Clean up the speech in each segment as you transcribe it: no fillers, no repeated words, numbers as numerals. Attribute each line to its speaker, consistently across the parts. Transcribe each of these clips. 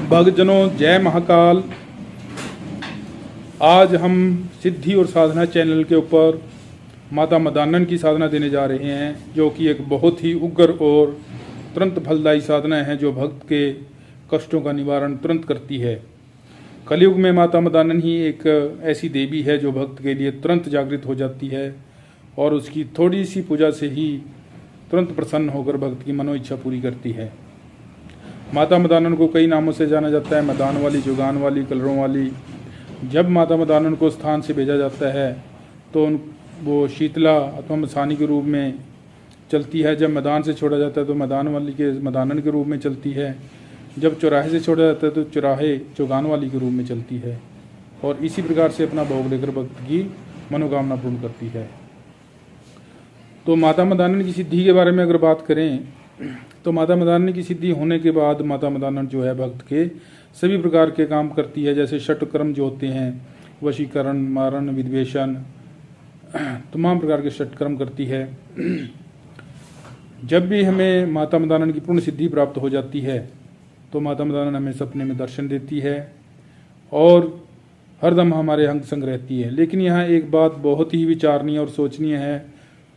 Speaker 1: भक्तजनों, जय महाकाल। आज हम सिद्धि और साधना चैनल के ऊपर माता मदानन की साधना देने जा रहे हैं, जो कि एक बहुत ही उग्र और तुरंत फलदायी साधना है, जो भक्त के कष्टों का निवारण तुरंत करती है। कलयुग में माता मदानन ही एक ऐसी देवी है जो भक्त के लिए तुरंत जागृत हो जाती है और उसकी थोड़ी सी पूजा से ही तुरंत प्रसन्न होकर भक्त की मनो इच्छा पूरी करती है। माता मदानन को कई नामों से जाना जाता है, मदान वाली, जुगान वाली, कलरों वाली। जब माता मदानन को स्थान से भेजा जाता है तो वो शीतला अथवा मसानी के रूप में चलती है। जब मैदान से छोड़ा जाता है तो मैदान वाली के मदानन के रूप में चलती है। जब चौराहे से छोड़ा जाता है तो चौराहे चौगान वाली के रूप में चलती है और इसी प्रकार से अपना भोग लेकर भक्त की मनोकामना पूर्ण करती है। तो माता मदानन की सिद्धि के बारे में अगर बात करें तो माता मदानन की सिद्धि होने के बाद माता मदानन जो है भक्त के सभी प्रकार के काम करती है, जैसे षटकर्म जो होते हैं, वशीकरण, मारण, विद्वेषण, तमाम प्रकार के षटकर्म करती है। जब भी हमें माता मदानन की पूर्ण सिद्धि प्राप्त हो जाती है तो माता मदानन हमें सपने में दर्शन देती है और हरदम हमारे अंग संग रहती है। लेकिन यहाँ एक बात बहुत ही विचारणीय और सोचनीय है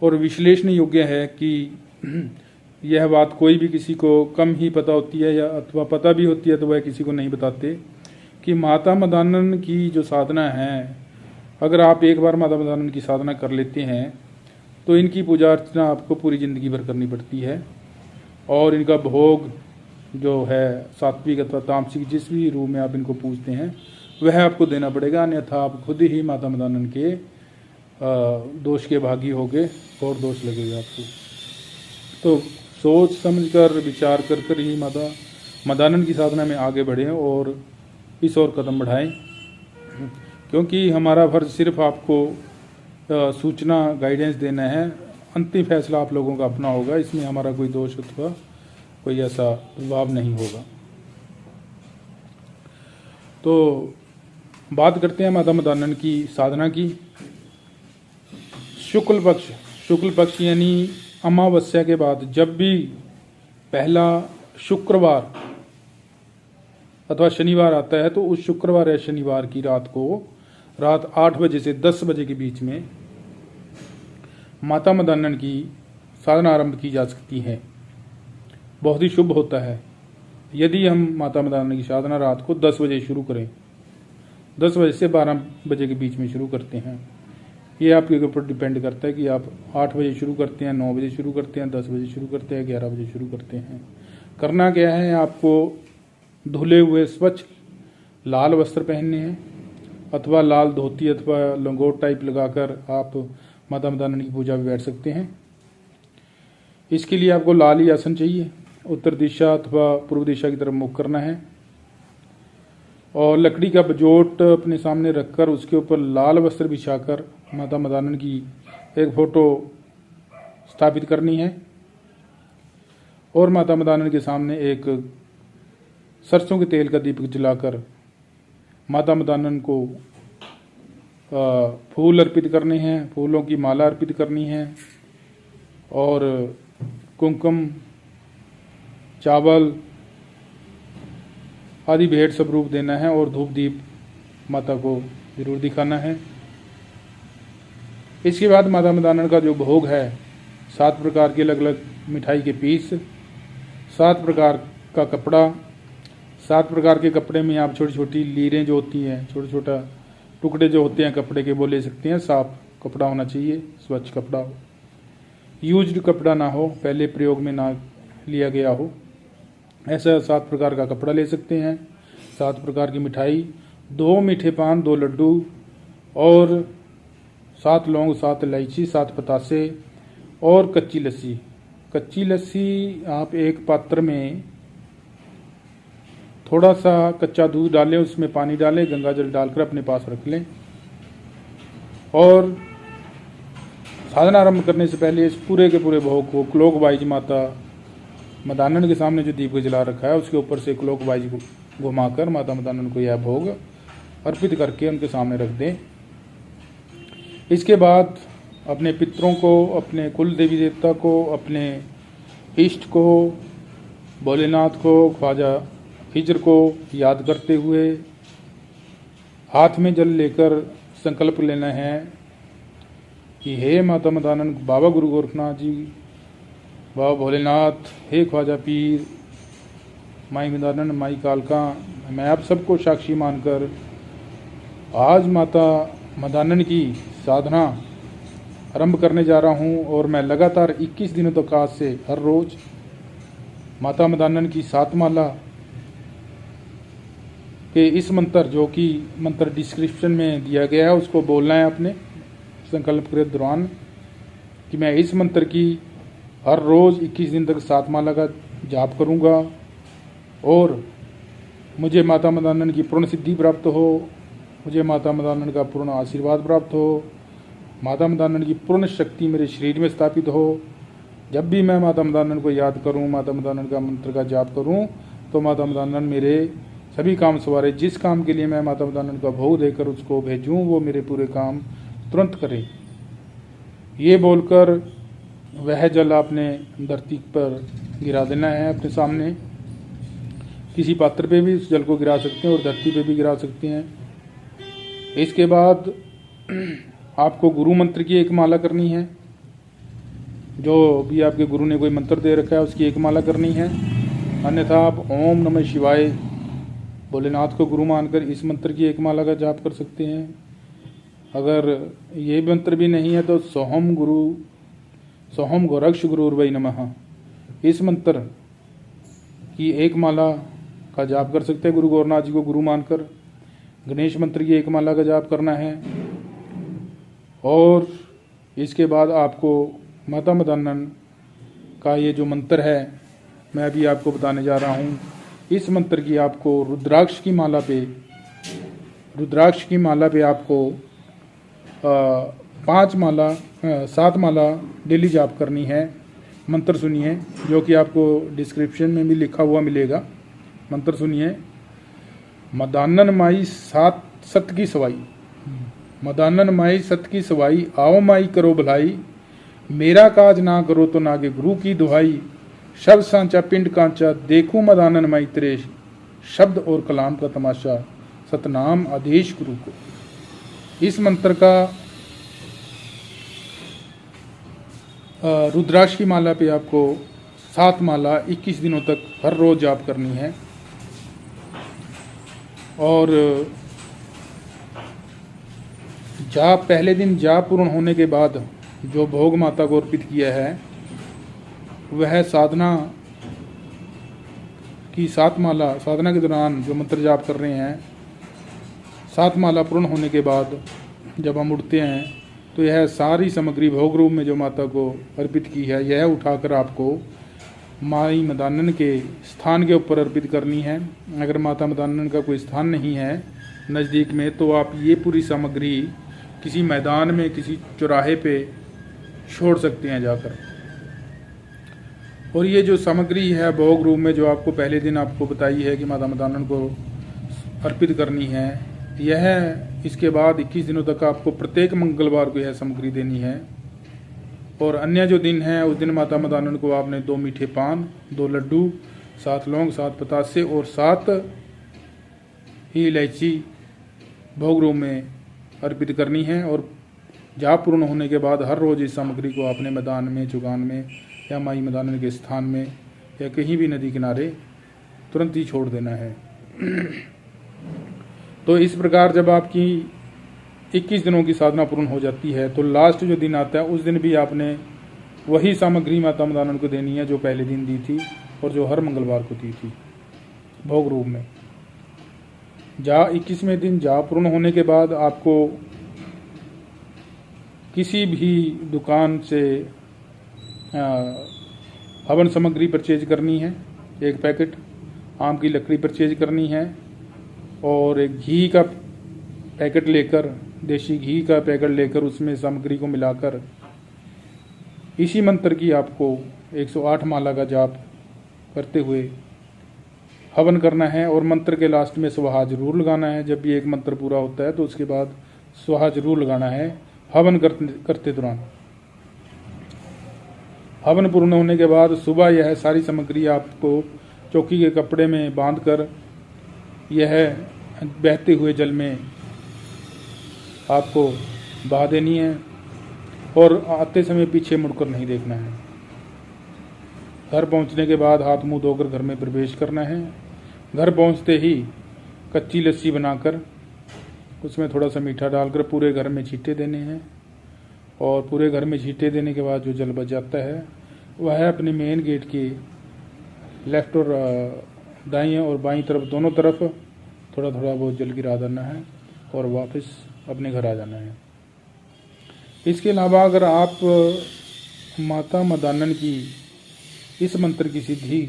Speaker 1: और विश्लेषण योग्य है कि यह बात कोई भी किसी को कम ही पता होती है, या अथवा पता भी होती है तो वह किसी को नहीं बताते, कि माता मदानन की जो साधना है, अगर आप एक बार माता मदानन की साधना कर लेते हैं तो इनकी पूजा अर्चना आपको पूरी ज़िंदगी भर करनी पड़ती है और इनका भोग जो है सात्विक अथवा तामसिक जिस भी रूप में आप इनको पूजते हैं वह आपको देना पड़ेगा, अन्यथा आप खुद ही माता मदानन के दोष के भागी होगे और दोष लगेगा आपको। तो सोच समझकर विचार कर कर ही माता मदानन की साधना में आगे बढ़ें और इस ओर कदम बढ़ाएं, क्योंकि हमारा फर्ज सिर्फ आपको सूचना गाइडेंस देना है। अंतिम फैसला आप लोगों का अपना होगा, इसमें हमारा कोई दोष अथवा कोई ऐसा प्रभाव नहीं होगा। तो बात करते हैं माता मदानन की साधना की। शुक्ल पक्ष यानी अमावस्या के बाद जब भी पहला शुक्रवार अथवा शनिवार आता है तो उस शुक्रवार या शनिवार की रात को रात 8 बजे से 10 बजे के बीच में माता मदानन की साधना आरंभ की जा सकती है। बहुत ही शुभ होता है यदि हम माता मदानन की साधना रात को 10 बजे शुरू करें। 10 बजे से 12 बजे के बीच में शुरू करते हैं। ये आपके ऊपर डिपेंड करता है कि आप 8 बजे शुरू करते हैं, 9 बजे शुरू करते हैं, 10 बजे शुरू करते हैं, 11 बजे शुरू करते हैं। करना क्या है, आपको धुले हुए स्वच्छ लाल वस्त्र पहनने हैं अथवा लाल धोती अथवा लंगोट टाइप लगाकर आप माता मदानन की पूजा में बैठ सकते हैं। इसके लिए आपको लाल ही आसन चाहिए। उत्तर दिशा अथवा पूर्व दिशा की तरफ मुख करना है और लकड़ी का बजोट अपने सामने रखकर उसके ऊपर लाल वस्त्र बिछाकर माता मदानन की एक फोटो स्थापित करनी है और माता मदानन के सामने एक सरसों के तेल का दीपक जलाकर माता मदानन को फूल अर्पित करने हैं, फूलों की माला अर्पित करनी है और कुमकुम, चावल आदि भेंट स्वरूप देना है और धूप दीप माता को जरूर दिखाना है। इसके बाद माता मदानन का जो भोग है, 7 प्रकार के अलग अलग मिठाई के पीस, 7 प्रकार का कपड़ा, 7 प्रकार के कपड़े में आप छोटी छोटी लीरें जो होती हैं, छोटे छोटा टुकड़े जो होते हैं कपड़े के, वो ले सकते हैं। साफ कपड़ा होना चाहिए, स्वच्छ कपड़ा हो, यूज्ड कपड़ा ना हो, पहले प्रयोग में ना लिया गया हो, ऐसा 7 प्रकार का कपड़ा ले सकते हैं। 7 प्रकार की मिठाई, 2 मीठे पान, 2 लड्डू और 7 लौंग, 7 इलायची, 7 पतासे और कच्ची लस्सी। कच्ची लस्सी आप एक पात्र में थोड़ा सा कच्चा दूध डालें, उसमें पानी डालें, गंगा जल डालकर अपने पास रख लें और साधना आरंभ करने से पहले इस पूरे के पूरे भोग को क्लॉकवाइज माता मदानन के सामने जो दीप जला रखा है उसके ऊपर से क्लॉकवाइज घुमाकर माता मदानन को यह भोग अर्पित करके उनके सामने रख दें। इसके बाद अपने पितरों को, अपने कुल देवी देवता को, अपने इष्ट को, भोलेनाथ को, ख्वाजा हिज्र को याद करते हुए हाथ में जल लेकर संकल्प लेना है कि हे माता मदानन, बाबा गुरु गोरखनाथ जी, बाबा भोलेनाथ, हे ख्वाजा पीर, माई मदानन, माई कालका, मैं आप सबको साक्षी मानकर आज माता मदानन की साधना आरंभ करने जा रहा हूँ। और मैं लगातार 21 दिनों तक आज से हर रोज़ माता मदानन की 7 माला के इस मंत्र, जो कि मंत्र डिस्क्रिप्शन में दिया गया है, उसको बोलना है अपने संकल्प के दौरान कि मैं इस मंत्र की हर रोज़ 21 दिन तक 7 माला का जाप करूँगा और मुझे माता मदानन की पूर्ण सिद्धि प्राप्त हो, मुझे माता मदानन का पूर्ण आशीर्वाद प्राप्त हो, माता मदानन की पूर्ण शक्ति मेरे शरीर में स्थापित हो। जब भी मैं माता मदानन को याद करूं, माता मदानन का मंत्र का जाप करूं, तो माता मदानन मेरे सभी काम सवारे। जिस काम के लिए मैं माता मदानन का भोग देकर उसको भेजूं, वो मेरे पूरे काम तुरंत करे। ये बोलकर वह जल आपने धरती पर गिरा देना है अपने सामने। किसी पात्र पे भी उस जल को गिरा सकते हैं और धरती पे भी गिरा सकते हैं। इसके बाद आपको गुरु मंत्र की एक माला करनी है। जो भी आपके गुरु ने कोई मंत्र दे रखा है उसकी एक माला करनी है। अन्यथा आप ओम नमः शिवाय भोलेनाथ को गुरु मानकर इस मंत्र की एक माला का जाप कर सकते हैं। अगर ये मंत्र भी नहीं है तो सोहम गोरक्ष गुरुर्वै नमः, इस मंत्र की एक माला का जाप कर सकते हैं गुरु गोरखनाथ जी को गुरु मानकर। गणेश मंत्र की एक माला का जाप करना है। और इसके बाद आपको माता मदानन का ये जो मंत्र है मैं अभी आपको बताने जा रहा हूँ, इस मंत्र की आपको रुद्राक्ष की माला पे आपको 7 माला डेली जाप करनी है। मंत्र सुनिए, जो कि आपको डिस्क्रिप्शन में भी लिखा हुआ मिलेगा। मंत्र सुनिए। मदानन माई सत की सवाई, मदानन माई सत की सवाई, आओ माई करो भलाई, मेरा काज ना करो तो नागे गुरु की दुहाई, शब्द सांचा पिंड कांचा, देखूं मदानन माई तेरे शब्द और कलाम का तमाशा, सतनाम आदेश गुरु को। इस मंत्र का रुद्राक्ष की माला पे आपको 7 माला 21 दिनों तक हर रोज जाप करनी है। और जाप पहले दिन जाप पूर्ण होने के बाद जो भोग माता को अर्पित किया है वह साधना की 7 माला, साधना के दौरान जो मंत्र जाप कर रहे हैं, 7 माला पूर्ण होने के बाद जब हम उठते हैं तो यह सारी सामग्री भोग रूप में जो माता को अर्पित की है, यह उठाकर आपको माई मदानन के स्थान के ऊपर अर्पित करनी है। अगर माता मदानन का कोई स्थान नहीं है नज़दीक में तो आप ये पूरी सामग्री किसी मैदान में, किसी चौराहे पे छोड़ सकते हैं जाकर। और ये जो सामग्री है भोग रूप में जो आपको पहले दिन आपको बताई है कि माता मदानन को अर्पित करनी है, यह इसके बाद 21 दिनों तक आपको प्रत्येक मंगलवार को यह सामग्री देनी है। और अन्य जो दिन है उस दिन माता मदानन को आपने 2 मीठे पान, 2 लड्डू, 7 लौंग, 7 पतासे और 7 ही इलायची भोग रूप में अर्पित करनी है। और जाप पूर्ण होने के बाद हर रोज़ इस सामग्री को अपने मैदान में, चुगान में या माई मदानन के स्थान में या कहीं भी नदी किनारे तुरंत ही छोड़ देना है। तो इस प्रकार जब आपकी 21 दिनों की साधना पूर्ण हो जाती है तो लास्ट जो दिन आता है उस दिन भी आपने वही सामग्री माता मदानन को देनी है जो पहले दिन दी थी और जो हर मंगलवार को दी थी भोग रूप में। 21वें दिन जाप पूर्ण होने के बाद आपको किसी भी दुकान से हवन सामग्री परचेज करनी है। 1 पैकेट आम की लकड़ी परचेज करनी है और एक घी का पैकेट लेकर, देसी घी का पैकेट लेकर उसमें सामग्री को मिलाकर इसी मंत्र की आपको 108 माला का जाप करते हुए हवन करना है। और मंत्र के लास्ट में स्वाहा जरूर लगाना है। जब भी एक मंत्र पूरा होता है तो उसके बाद स्वाहा जरूर लगाना है हवन करते दौरान। हवन पूर्ण होने के बाद सुबह यह सारी सामग्री आपको चौकी के कपड़े में बांधकर यह बहते हुए जल में आपको बहा देनी है और आते समय पीछे मुड़कर नहीं देखना है। घर पहुंचने के बाद हाथ मुंह धोकर घर में प्रवेश करना है। घर पहुंचते ही कच्ची लस्सी बनाकर उसमें थोड़ा सा मीठा डालकर पूरे घर में छींटे देने हैं और पूरे घर में छींटे देने के बाद जो जल बच जाता है वह अपने मेन गेट के लेफ्ट और दाईं और बाईं तरफ दोनों तरफ थोड़ा थोड़ा बहुत जल गिरा देना है और वापस अपने घर आ जाना है। इसके अलावा अगर आप माता मदानन की इस मंत्र की सिद्धि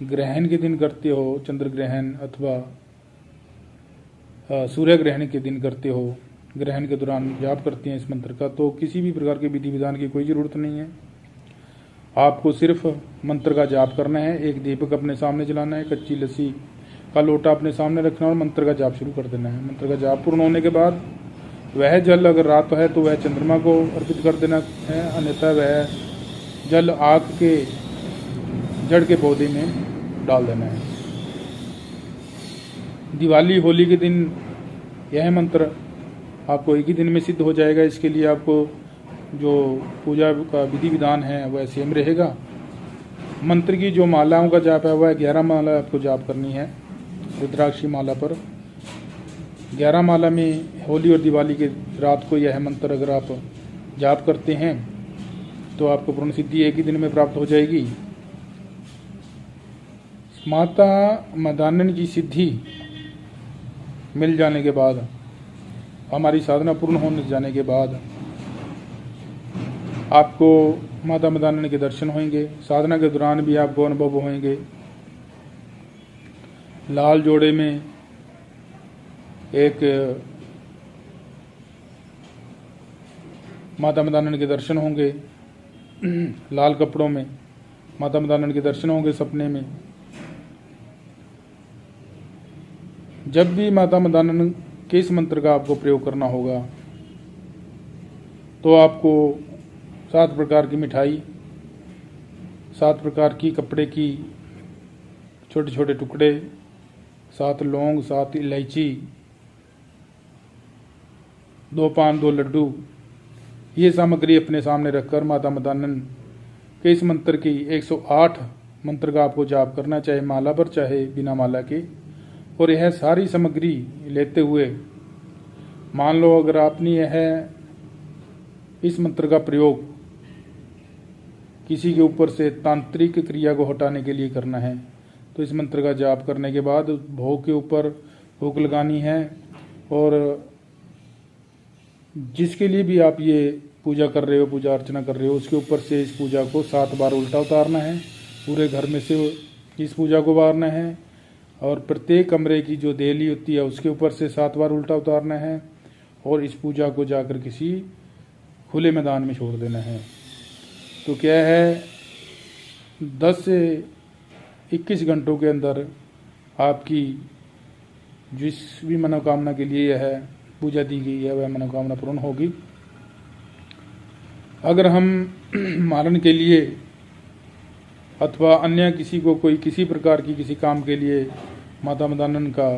Speaker 1: ग्रहण के दिन करते हो, चंद्र ग्रहण अथवा सूर्य ग्रहण के दिन करते हो, ग्रहण के दौरान जाप करते हैं इस मंत्र का, तो किसी भी प्रकार के विधि विधान की कोई ज़रूरत नहीं है। आपको सिर्फ मंत्र का जाप करना है। एक दीपक अपने सामने जलाना है, कच्ची लस्सी का लोटा अपने सामने रखना और मंत्र का जाप शुरू कर देना है। मंत्र का जाप पूर्ण होने के बाद वह जल अगर रात है तो वह चंद्रमा को अर्पित कर देना है, अन्यथा वह जल आग के जड़ के पौधे में डाल देना है। दिवाली होली के दिन यह मंत्र आपको एक ही दिन में सिद्ध हो जाएगा। इसके लिए आपको जो पूजा का विधि विधान है वह सेम रहेगा। मंत्र की जो मालाओं का जाप है वह 11 माला आपको जाप करनी है। रुद्राक्षी माला पर 11 माला में होली और दिवाली के रात को यह मंत्र अगर आप जाप करते हैं तो आपको पूर्ण सिद्धि एक ही दिन में प्राप्त हो जाएगी। माता मदानन की सिद्धि मिल जाने के बाद, हमारी साधना पूर्ण होने जाने के बाद आपको माता मदानन के दर्शन होंगे। साधना के दौरान भी आपको अनुभव होंगे। लाल जोड़े में एक माता मदानन के दर्शन होंगे, लाल कपड़ों में माता मदानन के दर्शन होंगे सपने में। जब भी माता मदानन के इस मंत्र का आपको प्रयोग करना होगा तो आपको 7 प्रकार की मिठाई, 7 प्रकार की कपड़े की छोटे छोटे टुकड़े, 7 लौंग, 7 इलायची, 2 पान, 2 लड्डू, ये सामग्री अपने सामने रखकर माता मदानन के इस मंत्र की 108 मंत्र का आपको जाप करना, चाहे माला पर चाहे बिना माला के। और यह सारी सामग्री लेते हुए मान लो अगर आपने इस मंत्र का प्रयोग किसी के ऊपर से तांत्रिक क्रिया को हटाने के लिए करना है तो इस मंत्र का जाप करने के बाद भोग के ऊपर भोग लगानी है। और जिसके लिए भी आप ये पूजा कर रहे हो, पूजा अर्चना कर रहे हो, उसके ऊपर से इस पूजा को 7 बार उल्टा उतारना है। पूरे घर में से इस पूजा को उतारना है और प्रत्येक कमरे की जो देहली होती है उसके ऊपर से 7 बार उल्टा उतारना है और इस पूजा को जाकर किसी खुले मैदान में छोड़ देना है। तो क्या है, 10 से 21 घंटों के अंदर आपकी जिस भी मनोकामना के लिए यह पूजा दी गई है वह मनोकामना पूर्ण होगी। अगर हम मारण के लिए अथवा अन्य किसी को कोई किसी प्रकार की किसी काम के लिए माता मदानन का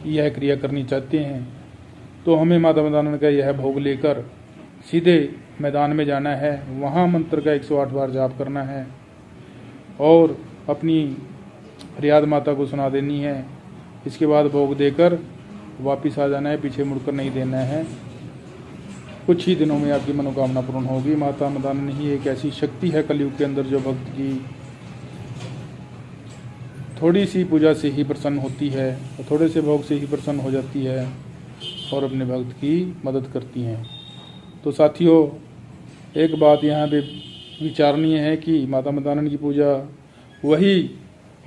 Speaker 1: यह क्रिया करनी चाहते हैं तो हमें माता मदानन का यह भोग लेकर सीधे मैदान में जाना है, वहाँ मंत्र का 108 बार जाप करना है और अपनी फरियाद माता को सुना देनी है। इसके बाद भोग देकर वापस आ जाना है, पीछे मुड़कर नहीं देना है। कुछ ही दिनों में आपकी मनोकामना पूर्ण होगी। माता मदानन ही एक ऐसी शक्ति है कलयुग के अंदर जो भक्त की थोड़ी सी पूजा से ही प्रसन्न होती है और थोड़े से भोग से ही प्रसन्न हो जाती है और अपने भक्त की मदद करती हैं। तो साथियों, एक बात यहाँ पे विचारणीय है कि माता मदानन की पूजा वही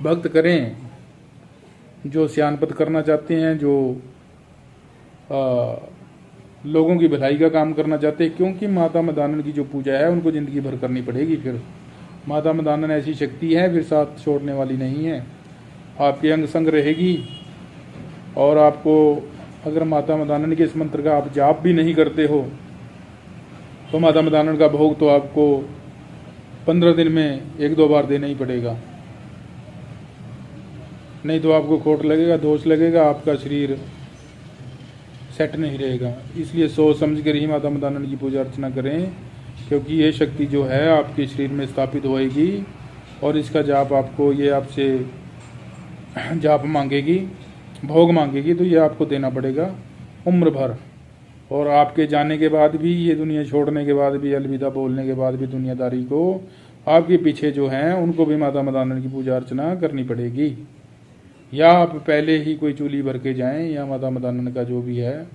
Speaker 1: भक्त करें जो स्यानपद करना चाहते हैं, जो लोगों की भलाई का काम करना चाहते हैं, क्योंकि माता मदानन की जो पूजा है उनको ज़िंदगी भर करनी पड़ेगी। फिर माता मदानन ऐसी शक्ति है, फिर साथ छोड़ने वाली नहीं है, आपके अंग संग रहेगी। और आपको अगर माता मदानन के इस मंत्र का आप जाप भी नहीं करते हो तो माता मदानन का भोग तो आपको 15 दिन में 1-2 बार देना ही पड़ेगा। नहीं तो आपको खोट लगेगा, दोष लगेगा, आपका शरीर सेट नहीं रहेगा। इसलिए सोच समझ कर ही माता मदानन की पूजा अर्चना करें, क्योंकि ये शक्ति जो है आपके शरीर में स्थापित होएगी और इसका जाप आपको, ये आपसे जाप मांगेगी, भोग मांगेगी, तो ये आपको देना पड़ेगा उम्र भर। और आपके जाने के बाद भी, ये दुनिया छोड़ने के बाद भी, अलविदा बोलने के बाद भी दुनियादारी को, आपके पीछे जो हैं उनको भी माता मदानन की पूजा अर्चना करनी पड़ेगी। या आप पहले ही कोई चूली भर के जाएं, या माता मदानन का जो भी है,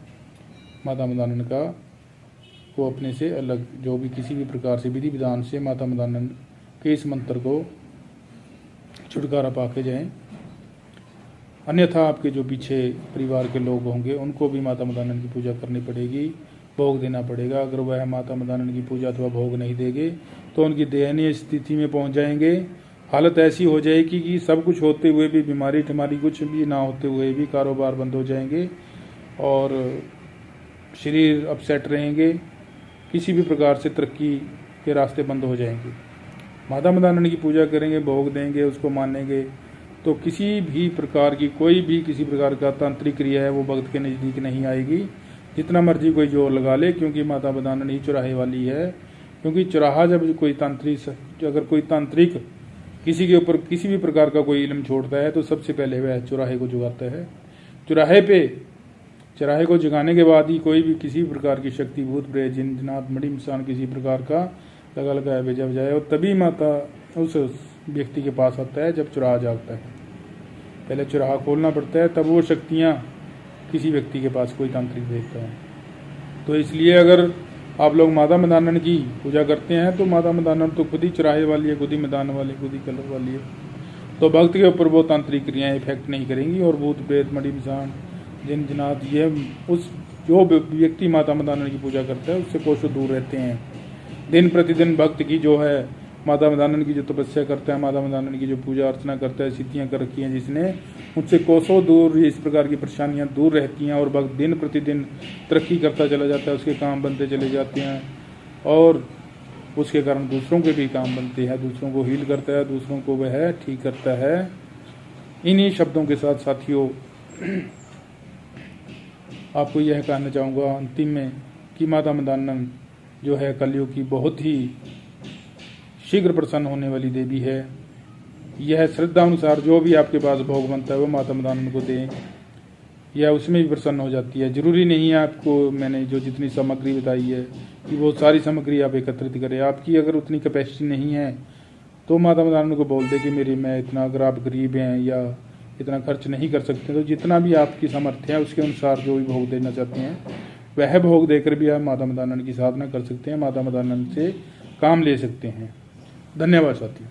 Speaker 1: माता मदानन का को अपने से अलग, जो भी किसी भी प्रकार से विधि विधान से माता मदानन के इस मंत्र को छुटकारा पा के जाएं। अन्यथा आपके जो पीछे परिवार के लोग होंगे उनको भी माता मदानन की पूजा करनी पड़ेगी, भोग देना पड़ेगा। अगर वह माता मदानन की पूजा अथवा भोग नहीं देंगे तो उनकी दयनीय स्थिति में पहुंच जाएंगे। हालत ऐसी हो जाएगी कि सब कुछ होते हुए भी, बीमारी ठमारी कुछ भी ना होते हुए भी कारोबार बंद हो जाएंगे और शरीर अपसेट रहेंगे, किसी भी प्रकार से तरक्की के रास्ते बंद हो जाएंगे। माता मदानन की पूजा करेंगे, भोग देंगे, उसको मानेंगे, तो किसी भी प्रकार की, कोई भी किसी प्रकार का तांत्रिक क्रिया है वो भक्त के नज़दीक नहीं आएगी, जितना मर्जी कोई जोर लगा ले, क्योंकि माता मदानन ही चुराहे वाली है। क्योंकि चुराहा जब कोई तांत्रिक, अगर कोई तांत्रिक किसी के ऊपर किसी भी प्रकार का कोई इल्म छोड़ता है तो सबसे पहले वह चुराहे को जुगाता है। चुराहे को जगाने के बाद ही कोई भी किसी भी प्रकार की शक्ति, भूत प्रेत, जिन जिन्नात, मड़ी इंसान किसी प्रकार का लगा लगाया भेजा जाए, और तभी माता उस व्यक्ति के पास आता है जब चुराहा जागता है। पहले चुराहा खोलना पड़ता है, तब वो शक्तियाँ किसी व्यक्ति के पास कोई तांत्रिक भेजता है। तो इसलिए अगर आप लोग माता मदानन की पूजा करते हैं तो माता मदानन तो खुद ही चुराहे वाली है, खुद ही मैदान वाली, खुद ही कलर वाली है, तो भक्त के ऊपर वो तांत्रिक क्रियाएं इफेक्ट नहीं करेंगी। और भूत प्रेत, मड़ी इंसान, जिन जिनात, ये उस जो व्यक्ति माता मदानन की पूजा करता है उससे कोसों दूर रहते हैं। दिन प्रतिदिन भक्त की जो है माता मदानन की जो तपस्या करता है, माता मदानन की जो पूजा अर्चना करता है, सिद्धियां कर रखी हैं जिसने, मुझसे कोसों दूर इस प्रकार की परेशानियां दूर रहती हैं और भक्त दिन प्रतिदिन तरक्की करता चला जाता है, उसके काम बनते चले जाते हैं और उसके कारण दूसरों के भी काम बनते हैं, दूसरों को हील करता है, दूसरों को वह ठीक करता है। इन्हीं शब्दों के साथ साथियों आपको यह कहना चाहूँगा अंतिम में कि माता मदानन जो है कलयुग की बहुत ही शीघ्र प्रसन्न होने वाली देवी है। यह श्रद्धा अनुसार जो भी आपके पास भोग बनता है वो माता मदानन को दें, यह उसमें भी प्रसन्न हो जाती है। जरूरी नहीं है आपको मैंने जो जितनी सामग्री बताई है कि वो सारी सामग्री आप एकत्रित करें। आपकी अगर उतनी कैपेसिटी नहीं है तो माता मदानन को बोल दे कि मैं इतना, अगर आप गरीब हैं या इतना खर्च नहीं कर सकते तो जितना भी आपकी सामर्थ्य है उसके अनुसार जो भी भोग देना चाहते हैं वह भोग देकर भी आप माता मदानन की साधना कर सकते हैं, माता मदानन से काम ले सकते हैं। धन्यवाद साथियों।